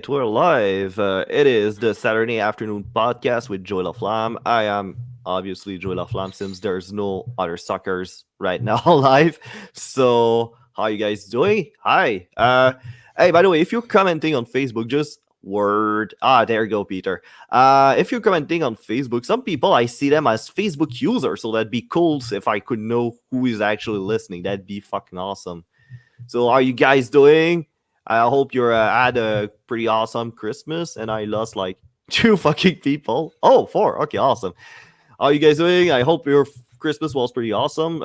right, we're live. It is the Saturday afternoon podcast with Joy LaFlamme. I am obviously Joy LaFlamme since there's no other suckers right now live. So, how you guys doing? Hi. Hey, by the way, if you're commenting on Facebook, just word. There you go, Peter. If you're commenting on Facebook, some people I see them as Facebook users, so that'd be cool if I could know who is actually listening. That'd be fucking awesome. So, how you guys doing? I hope you're had a pretty awesome Christmas, and I lost like two fucking people. Oh, four. Okay, awesome. How you guys doing? I hope your Christmas was pretty awesome,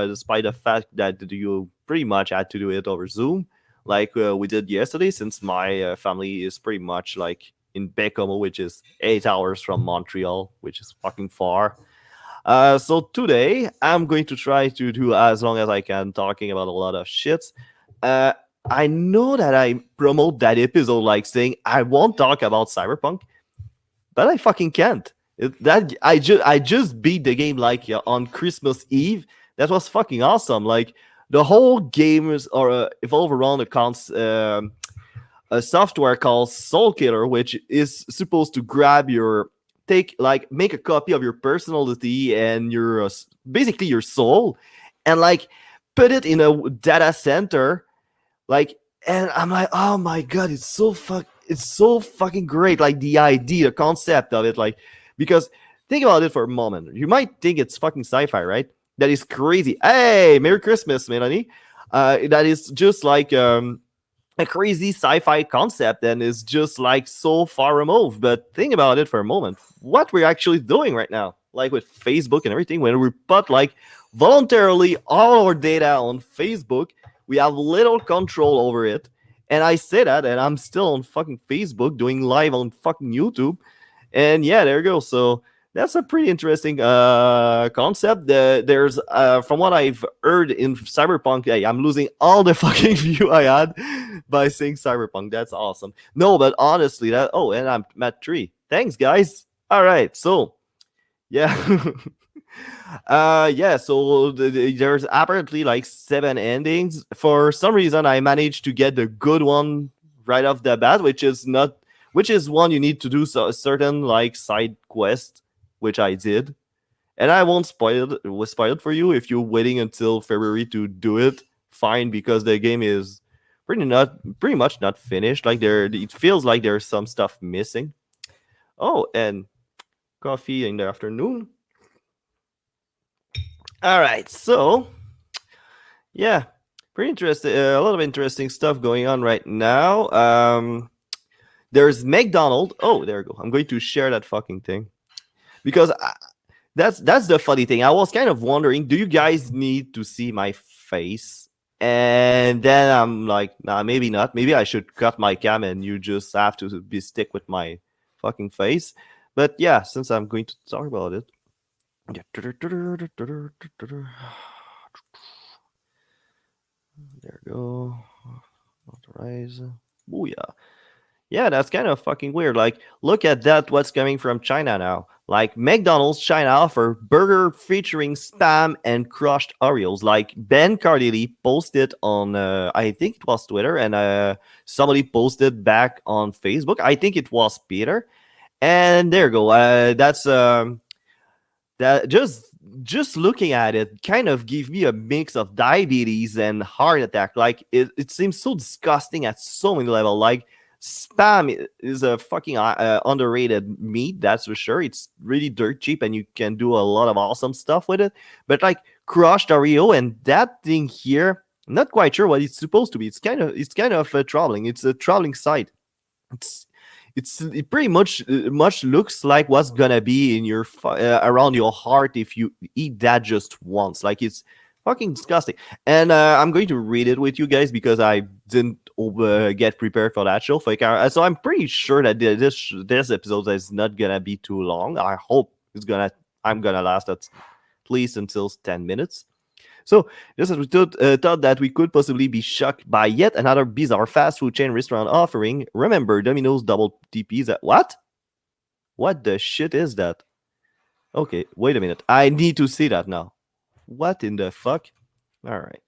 despite the fact that you pretty much had to do it over Zoom, like we did yesterday. Since my family is pretty much like in Bécomo, which is 8 hours from Montreal, which is fucking far. So today I'm going to try to do as long as I can talking about a lot of shit. Uh, I know that I promote that episode like saying I won't talk about Cyberpunk, but I fucking can't. I just beat the game like on Christmas Eve. That was fucking awesome. Like the whole game is or evolve around a software called Soul Killer, which is supposed to grab your make a copy of your personality and your basically your soul, and like put it in a data center, like. And I'm like, oh my god, it's so fucking great. Like the idea, the concept of it, like because think about it for a moment. You might think it's fucking sci-fi, right? That is crazy. Hey, Merry Christmas, Melanie. That is just like a crazy sci-fi concept and is just like so far removed. But think about it for a moment. What we're actually doing right now, like with Facebook and everything, when we put like voluntarily all our data on Facebook, we have little control over it. And I say that, and I'm still on fucking Facebook doing live on fucking YouTube. And yeah, there you go. So that's a pretty interesting concept. There's from what I've heard in Cyberpunk, hey, I'm losing all the fucking view I had by saying Cyberpunk. That's awesome. No, but honestly, that and I'm at 3. Thanks, guys. All right, so yeah. Yeah, so there's apparently like 7 endings. For some reason I managed to get the good one right off the bat, which is one you need to do a certain like side quest, which I did. And I won't spoil it for you. If you're waiting until February to do it, fine, because the game is pretty much not finished. Like it feels like there's some stuff missing. Oh, and coffee in the afternoon. All right, so yeah, pretty interesting. A lot of interesting stuff going on right now. There's McDonald. Oh, there we go. I'm going to share that fucking thing because that's the funny thing. I was kind of wondering, do you guys need to see my face? And then I'm like, nah, maybe not. Maybe I should cut my cam and you just have to be stick with my fucking face. But yeah, since I'm going to talk about it. There we go. Authorize. Oh yeah. Yeah, that's kind of fucking weird. Like, look at that. What's coming from China now? Like, McDonald's China offer burger featuring spam and crushed Oreos. Like, Ben Cardilli posted on, I think it was Twitter, and somebody posted back on Facebook. I think it was Peter. And there you go. That's that just looking at it kind of give me a mix of diabetes and heart attack. Like, it seems so disgusting at so many levels. Like, spam is a fucking underrated meat, that's for sure. It's really dirt cheap and you can do a lot of awesome stuff with it. But like crushed Oreo and that thing here, I'm not quite sure what it's supposed to be. It's kind of troubling. It's a troubling sight. it's it pretty much looks like what's gonna be in your around your heart if you eat that just once. Like, it's fucking disgusting. And I'm going to read it with you guys because I didn't get prepared for that show. So I'm pretty sure that this episode is not gonna be too long. I hope I'm gonna last at least until 10 minutes. So, just as we thought that we could possibly be shocked by yet another bizarre fast food chain restaurant offering, remember Domino's double TPs at what? What the shit is that? Okay, wait a minute. I need to see that now. What in the fuck? All right.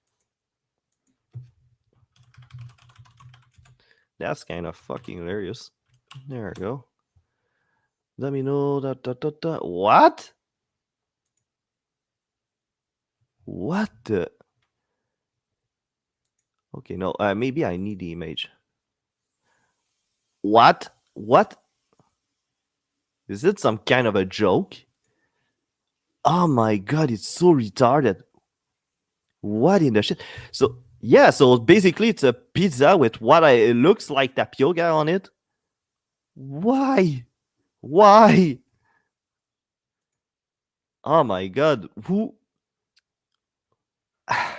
That's kind of fucking hilarious. There we go. Let me know that. What? What the? Okay, no. Maybe I need the image. What? What? Is it some kind of a joke? Oh my god, it's so retarded. What in the shit? So yeah, so basically it's a pizza with it looks like tapioca on it. Why? Why? Oh my god. Who I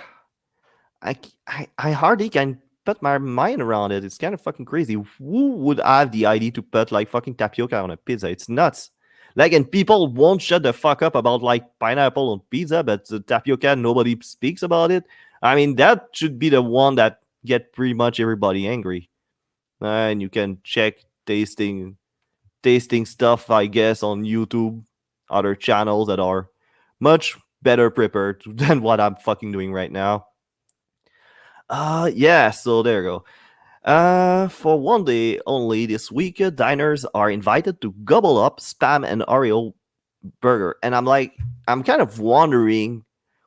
hardly can put my mind around it. It's kind of fucking crazy. Who would have the idea to put like fucking tapioca on a pizza? It's nuts. Like, and people won't shut the fuck up about like pineapple on pizza, but the tapioca, nobody speaks about it. I mean, that should be the one that get pretty much everybody angry. And you can check tasting stuff, I guess, on YouTube, other channels that are much better prepared than what I'm fucking doing right now. Yeah, so there you go. For one day only this week, diners are invited to gobble up Spam and Oreo burger. And I'm kind of wondering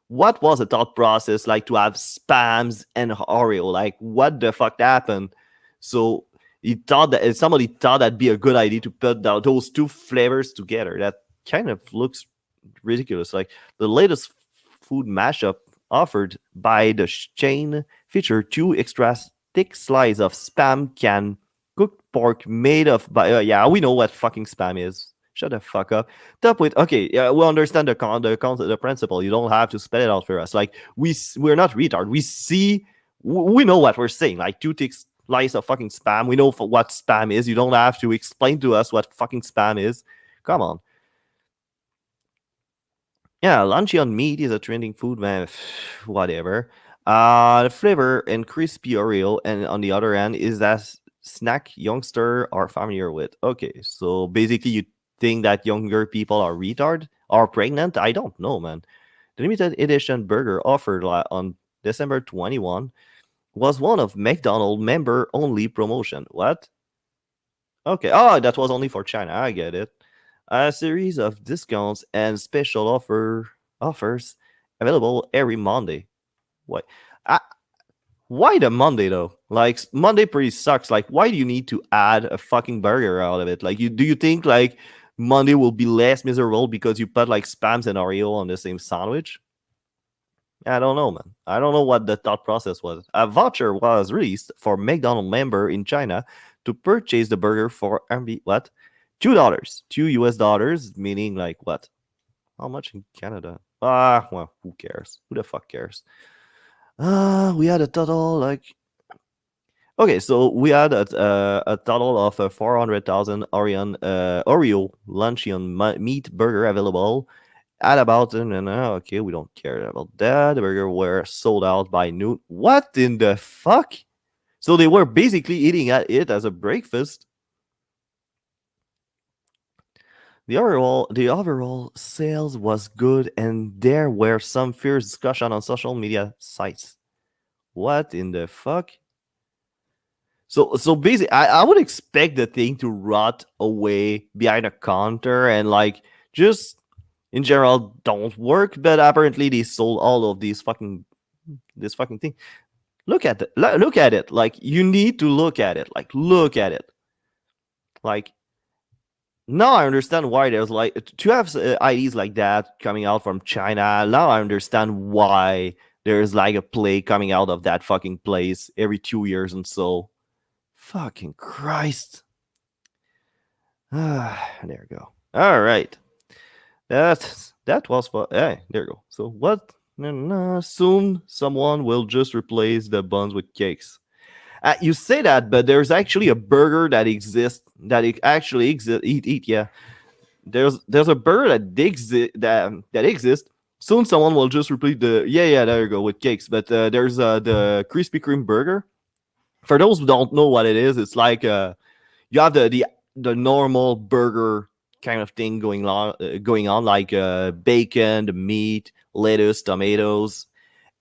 what was the thought process like to have Spams and Oreo? Like, what the fuck happened? So he thought that somebody thought that'd be a good idea to put those two flavors together. That kind of looks ridiculous. Like the latest food mashup offered by the chain featured two extra thick slices of spam can cooked pork made of yeah, we know what fucking spam is. Shut the fuck up. Top with okay, yeah, we understand the principle. You don't have to spell it out for us. Like we're not retard. We know what we're saying. Like two thick slices of fucking spam. We know what spam is. You don't have to explain to us what fucking spam is. Come on. Yeah, luncheon meat is a trending food, man. Whatever. The flavor and crispy Oreo, and on the other hand, is that snack youngster are familiar with. Okay, so basically, you think that younger people are retard or pregnant? I don't know, man. The limited edition burger offered on December 21 was one of McDonald's member only promotion. What? Okay. Oh, that was only for China. I get it. A series of discounts and special offers available every Monday. Why? Uh, why the Monday though? Like Monday pretty sucks. Like, why do you need to add a fucking burger out of it? Like, you think like Monday will be less miserable because you put like spams and Oreo on the same sandwich? I don't know, man. I don't know what the thought process was. A voucher was released for McDonald's member in China to purchase the burger for RMB what? $2. $2, meaning like what? How much in Canada? Well, who cares? Who the fuck cares? We had a total like okay, so we had a total of 400,000 Oreo luncheon meat burger available at about okay, we don't care about that. The burger were sold out by noon. What in the fuck? So they were basically eating at it as a breakfast. The overall sales was good, and there were some fierce discussion on social media sites. What in the fuck? So basically, I would expect the thing to rot away behind a counter and like just in general don't work. But apparently they sold all of this fucking thing. Look at it. Like you need to look at it. Like look at it. Like now I understand why there's like to have IDs like that coming out from China. Now I understand why there's like a play coming out of that fucking place every 2 years and so. Fucking Christ. There we go. All right. That was for hey, there you go. So what? Soon someone will just replace the buns with cakes. You say that, but there's actually a burger that exists that it actually exists. Eat, yeah. There's a burger that exists. Soon someone will just replace the yeah, there you go, with cakes. But there's the Krispy Kreme burger. For those who don't know what it is, it's like you have the normal burger kind of thing going on like bacon, the meat, lettuce, tomatoes,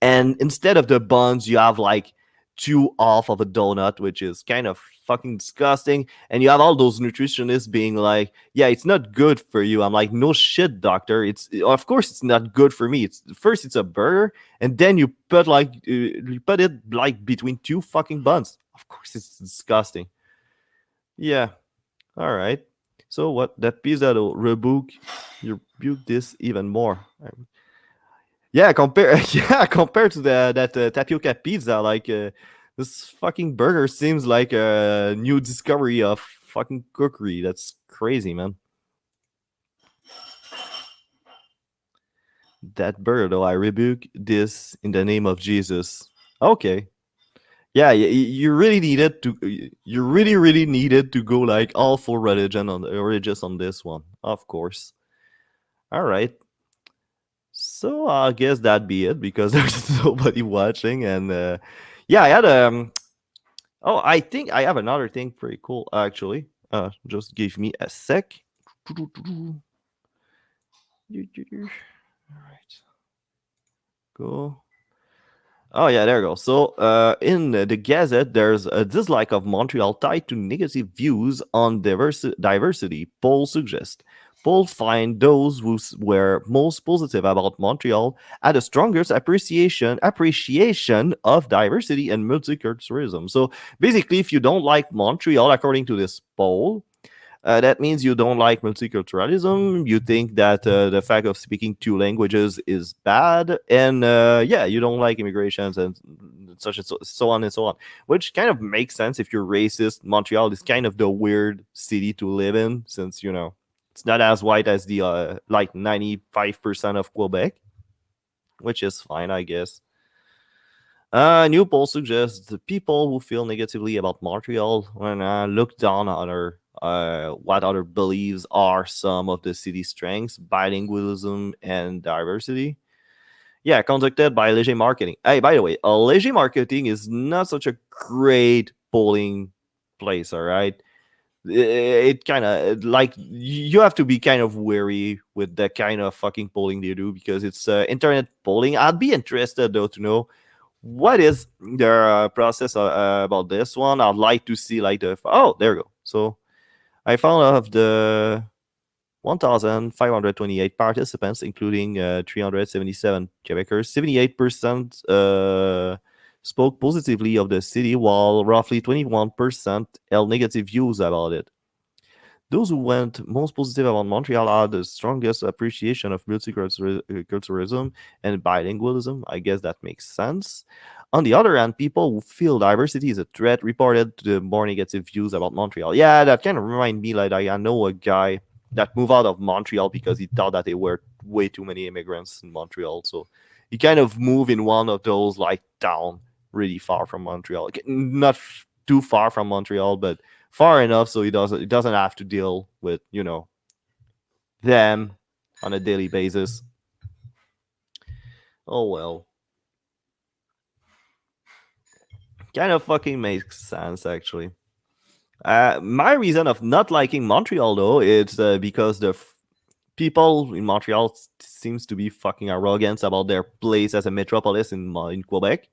and instead of the buns, you have like two half of a donut, which is kind of fucking disgusting. And you have all those nutritionists being like, yeah, it's not good for you. I'm like, no shit, doctor. It's of course it's not good for me. It's first it's a burger, and then you put it like between two fucking buns. Of course it's disgusting. Yeah. All right. So what? That pizza though, rebuke this even more. Yeah, compare yeah, compared to that tapioca pizza, like this fucking burger seems like a new discovery of fucking cookery. That's crazy, man. That burger though, I rebuke this in the name of Jesus. Okay. Yeah, you really needed to. You really needed to go like all full religious on this one, of course. All right. So I guess that'd be it because there's nobody watching, and yeah, I had Oh, I think I have another thing pretty cool actually. Just give me a sec. All right, go. Oh yeah, there you go. So in the Gazette, there's a dislike of Montreal tied to negative views on diversity. Polls suggest. Polls find those who were most positive about Montreal had the strongest appreciation of diversity and multiculturalism. So basically, if you don't like Montreal, according to this poll, that means you don't like multiculturalism. You think that the fact of speaking two languages is bad, and yeah, you don't like immigrations and such and so on and so on. Which kind of makes sense if you're racist. Montreal is kind of the weird city to live in, since it's not as white as the like 95% of Quebec, which is fine, I guess. New poll suggests the people who feel negatively about Montreal when look down on what other beliefs are some of the city's strengths, bilingualism and diversity. Yeah, conducted by Léger Marketing. Hey, by the way, Léger Marketing is not such a great polling place, all right? It kind of like you have to be kind of wary with the kind of fucking polling they do because it's internet polling. I'd be interested though to know what is their process about this one. I'd like to see like oh, there you go. So I found of the 1,528 participants, including 377 Quebecers. 78% spoke positively of the city, while roughly 21% held negative views about it. Those who went most positive about Montreal had the strongest appreciation of multiculturalism and bilingualism. I guess that makes sense. On the other hand, people who feel diversity is a threat reported the more negative views about Montreal. Yeah, that kind of remind me like I know a guy that moved out of Montreal because he thought that there were way too many immigrants in Montreal. So he kind of moved in one of those like town really far from Montreal. Not too far from Montreal, but far enough so he doesn't have to deal with them on a daily basis. Oh well, kind of fucking makes sense actually. My reason of not liking Montreal though is because people in Montreal seems to be fucking arrogant about their place as a metropolis in Quebec.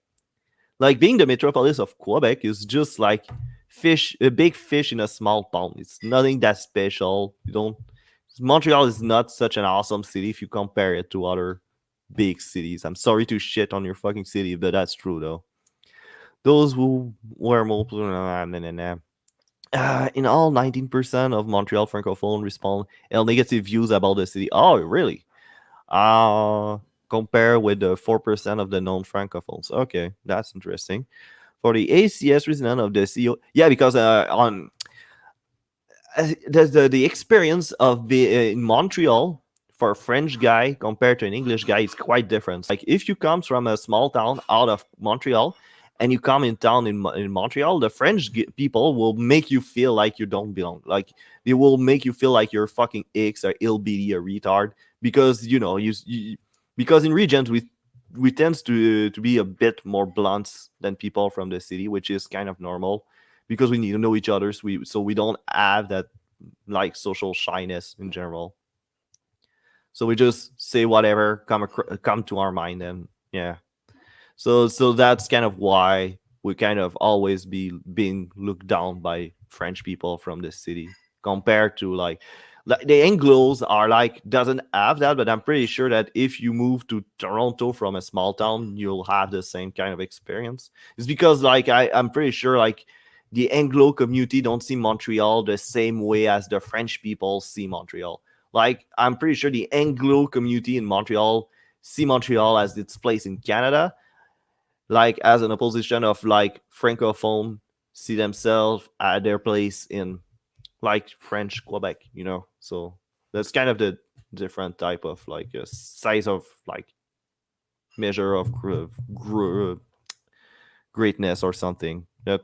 Like being the metropolis of Quebec is just like a big fish in a small pond. It's nothing that special. You don't. Montreal is not such an awesome city if you compare it to other big cities. I'm sorry to shit on your fucking city, but that's true though. Those who were more in all, 19% of Montreal francophone respond negative views about the city. Oh, really? Uh compare with the 4% of the non-francophones. Okay, that's interesting. For the ACS resident of the CEO, yeah, because on the experience of in Montreal for a French guy compared to an English guy is quite different. Like if you come from a small town out of Montreal and you come in town in Montreal, the French people will make you feel like you don't belong. Like they will make you feel like you're fucking X or LBD or retard because because in regions we tends to be a bit more blunt than people from the city, which is kind of normal because we need to know each other. So we don't have that like social shyness in general. So we just say whatever come to our mind, and yeah. So that's kind of why we kind of always be being looked down by French people from the city compared to like the Anglos are like doesn't have that, but I'm pretty sure that if you move to Toronto from a small town, you'll have the same kind of experience. It's because like I'm pretty sure like the Anglo community don't see Montreal the same way as the French people see Montreal. Like I'm pretty sure the Anglo community in Montreal see Montreal as its place in Canada, like as an opposition of like francophone see themselves at their place in like French Quebec, you know. So that's kind of the different type of like a size of like measure of greatness or something. Yep.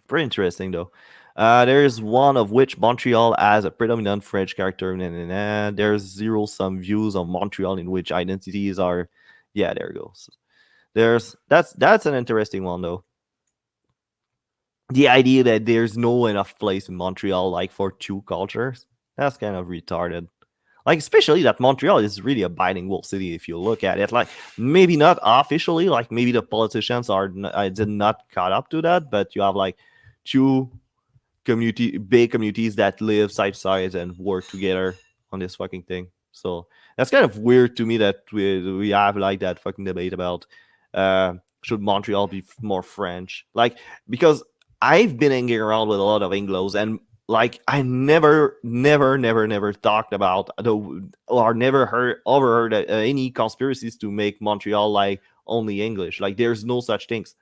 Pretty interesting though. There's one of which Montreal has a predominant French character. Nah, nah, nah. There's zero sum views of Montreal in which identities are. Yeah, there goes. There's that's an interesting one though. The idea that there's no enough place in Montreal like for two cultures. That's kind of retarded. Like especially that Montreal is really a bilingual city if you look at it. Like maybe not officially, like maybe the politicians did not caught up to that, but you have like two big communities that live side by side and work together on this fucking thing. So that's kind of weird to me that we have like that fucking debate about uh should Montreal be more French, like because I've been hanging around with a lot of Anglos, and like I never talked about the or never overheard any conspiracies to make Montreal like only English. Like there's no such things.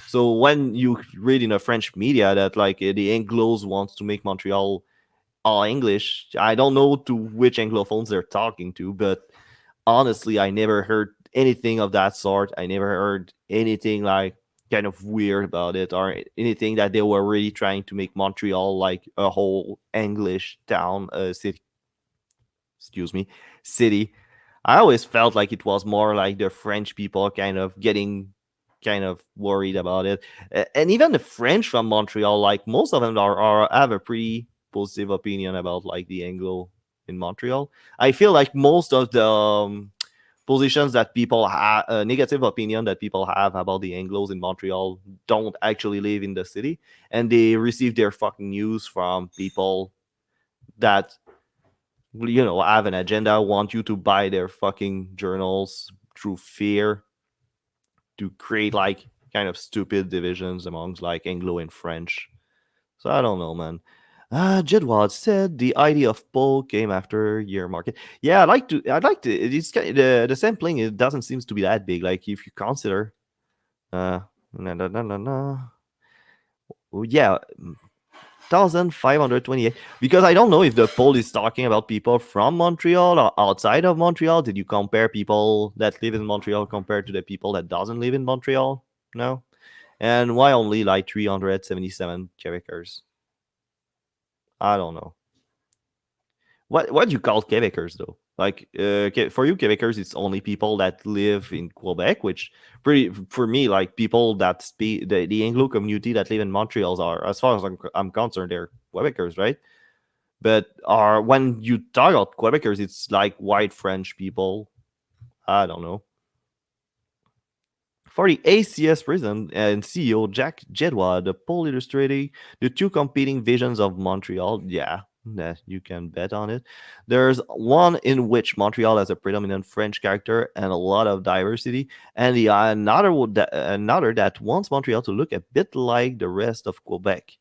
So when you read in a French media that like the Anglos wants to make Montreal all English, I don't know to which Anglophones they're talking to, but honestly, I never heard anything of that sort. I never heard anything like kind of weird about it or anything that they were really trying to make Montreal like a whole English town, city. Excuse me, city. I always felt like it was more like the French people kind of getting kind of worried about it. And even the French from Montreal, like most of them are have a pretty positive opinion about like the Anglo in Montreal. I feel like most of the positions that people have, negative opinion that people have about the Anglos in Montreal don't actually live in the city, and they receive their fucking news from people that have an agenda, want you to buy their fucking journals through fear to create like kind of stupid divisions amongst like Anglo and French. So I don't know, man. Jedward said the idea of poll came after year market. Yeah, I'd like to. The sampling. It doesn't seem to be that big. Like if you consider, na, na, na, na, na. Oh, yeah, 1,528. Because I don't know if the poll is talking about people from Montreal or outside of Montreal. Did you compare people that live in Montreal compared to the people that doesn't live in Montreal? No. And why only like 377 Quebecers? I don't know. What do you call Quebecers though? Like for you Quebecers, it's only people that live in Quebec, which pretty for me like people that speak the Anglo community that live in Montreal are, as far as I'm concerned, they're Quebecers, right? But are when you talk about Quebecers, it's like white French people. I don't know. For the ACS president and CEO Jack Jedward, the poll illustrating the two competing visions of Montreal. Yeah, that you can bet on it. There's one in which Montreal has a predominant French character and a lot of diversity, and the another that wants Montreal to look a bit like the rest of Quebec.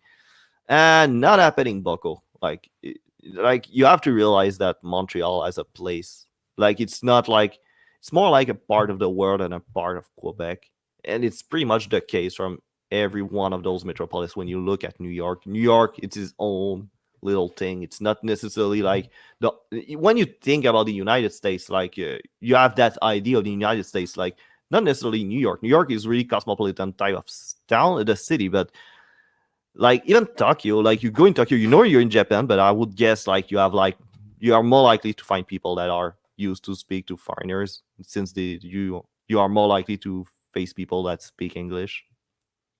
And not happening, Bucko. Like you have to realize that Montreal as a place, like it's not like it's more like a part of the world and a part of Quebec, and it's pretty much the case from every one of those metropolis. When you look at New York, New York, it's its own little thing. It's not necessarily like the when you think about the United States, like you have that idea of the United States, like not necessarily New York. New York is really cosmopolitan type of town, the city, but like even Tokyo, like you go in Tokyo, you know you're in Japan, but I would guess like you are more likely to find people that are used to speak to foreigners since you are more likely to face people that speak English.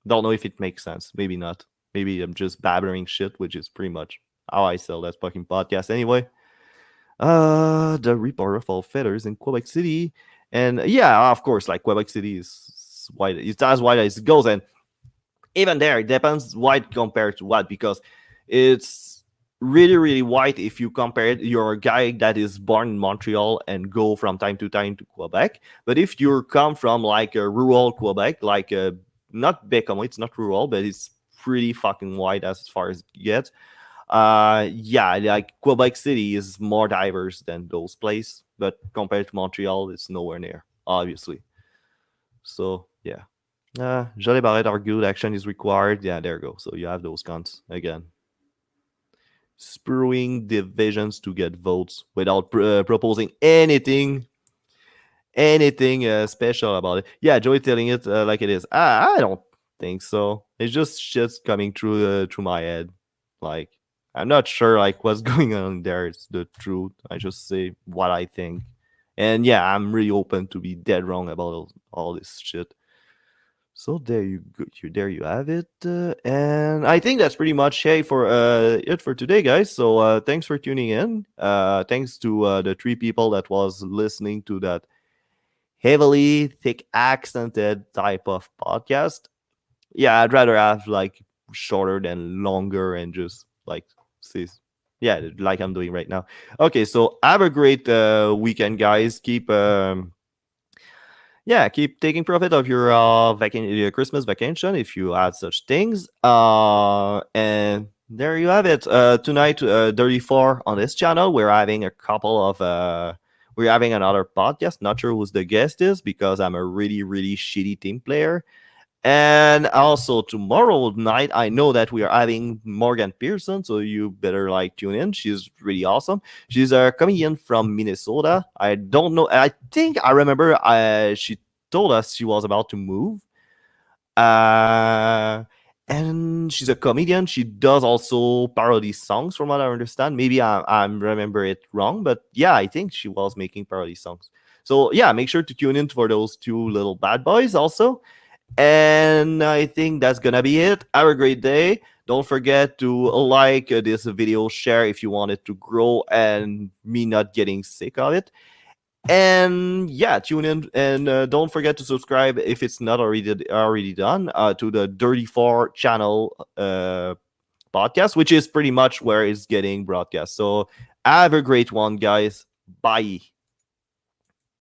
Don't know if it makes sense. Maybe not. Maybe I'm just babbling shit, which is pretty much how I sell that fucking podcast anyway. The reaper of all feathers in Quebec City. And yeah, of course, like Quebec City is wide, it's as wide as it goes. And Even there, it depends what compared to what, because it's really really white if you compare it. You're a guy that is born in Montreal and go from time to time to Quebec. But if you come from like a rural Quebec, like a not Bécamo, it's not rural, but it's pretty fucking white as far as it gets. Yeah, like Quebec City is more diverse than those places, but compared to Montreal, it's nowhere near, obviously. So yeah. Jolly Barret are good. Action is required. Yeah, there you go. So you have those cons again. Spurring divisions to get votes without proposing anything special about it. Yeah, Joey telling it like it is. I don't think so. It's just shit's coming through my head. Like I'm not sure like what's going on there. It's the truth. I just say what I think, and yeah, I'm really open to be dead wrong about all this shit. So there you go. There you have it, and I think that's pretty much it for today, guys. So thanks for tuning in. Thanks to the three people that was listening to that heavily thick accented type of podcast. Yeah, I'd rather have like shorter than longer and just like see, yeah, like I'm doing right now. Okay, so have a great weekend, guys. Keep taking profit of your your Christmas vacation if you had such things. And there you have it. Tonight, 34 on this channel, we're having another podcast. Not sure who's the guest is because I'm a really really shitty team player. And also tomorrow night, I know that we are having Morgan Pearson, so you better like tune in. She's really awesome. She's a comedian from Minnesota. I don't know. I think I remember. She told us she was about to move. Uh, and she's a comedian. She does also parody songs, from what I understand. Maybe I remember it wrong, but yeah, I think she was making parody songs. So yeah, make sure to tune in for those two little bad boys also. And I think that's gonna be it. Have a great day. Don't forget to like this video, share if you want it to grow and me not getting sick of it. And yeah, tune in and don't forget to subscribe if it's not already done to the Dirty Four channel podcast, which is pretty much where it's getting broadcast. So have a great one, guys. Bye.